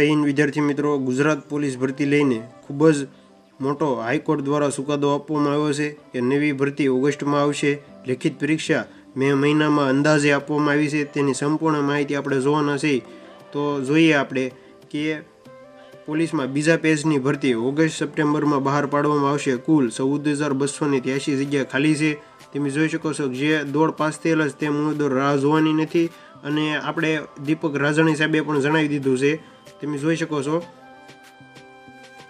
જય હિન્દ વિદ્યાર્થી મિત્રો, ગુજરાત પોલીસ ભરતી લઈને ખૂબ જ મોટો હાઈકોર્ટ દ્વારા ચુકાદો આપવામાં આવ્યો છે કે નવી ભરતી ઓગસ્ટમાં આવશે. લેખિત પરીક્ષા મે મહિનામાં અંદાજે આપવામાં આવી છે. તેની સંપૂર્ણ માહિતી આપણે જોવાના છે. તો જોઈએ આપણે કે પોલીસમાં બીજા પેજની ભરતી ઓગસ્ટ સપ્ટેમ્બરમાં બહાર પાડવામાં આવશે. કુલ 14,283 જગ્યા ખાલી છે. તમે જોઈ શકો છો જે દોડ પાસ થયેલા છે તે ઉમેદવાર રાહ જોવાની નથી. અને આપણે દીપક રાજાણી સાહેબે પણ જણાવી દીધું છે. તમે જોઈ શકો છો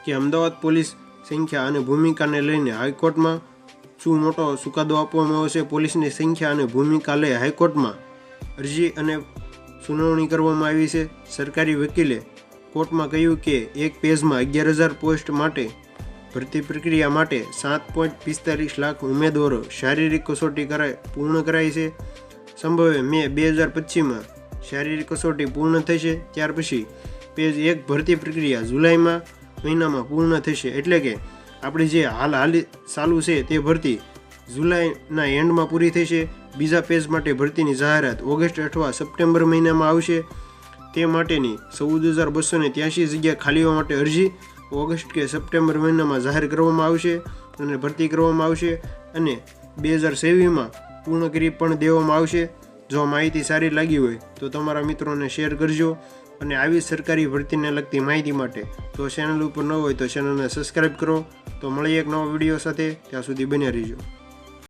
કે અમદાવાદ પોલીસ સંખ્યા અને ભૂમિકાને લઈને હાઈકોર્ટમાં શું મોટો ચુકાદો આપવામાં આવશે. પોલીસની સંખ્યા અને ભૂમિકા લઈ હાઈકોર્ટમાં અરજી અને સુનાવણી કરવામાં આવી છે. સરકારી વકીલે કોર્ટમાં કહ્યું કે એક પેજમાં 11,000 પોસ્ટ માટે ભરતી પ્રક્રિયા માટે 7.45 લાખ ઉમેદવારો શારીરિક કસોટી પૂર્ણ કરાઈ છે. સંભવે મે 2025માં શારીરિક કસોટી પૂર્ણ થશે. ત્યાર પછી પેજ 1 ભરતી પ્રક્રિયા જુલાઈમાં મહિનામાં પૂર્ણ થશે. એટલે કે આપણી જે હાલ ચાલુ છે તે ભરતી જુલાઈના એન્ડમાં પૂરી થશે. બીજા પેજ માટે ભરતીની જાહેરાત ઓગસ્ટ અથવા સપ્ટેમ્બર મહિનામાં આવશે. તે માટેની 14,283 જગ્યા ખાલીઓ માટે અરજી ઓગસ્ટ કે સપ્ટેમ્બર મહિનામાં જાહેર કરવામાં આવશે અને ભરતી કરવામાં આવશે અને 2026માં પૂર્ણ કરી પણ દેવામાં આવશે. જો માહિતી સારી લાગી હોય તો તમારા મિત્રોને શેર કરજો અને આવી સરકારી ભરતીને લગતી માહિતી માટે તો ચેનલ ઉપર ન હોય તો ચેનલને સબસ્ક્રાઈબ કરો. તો મળીએ એક નવા વિડીયો સાથે. ત્યાં સુધી બન્યા રહીજો.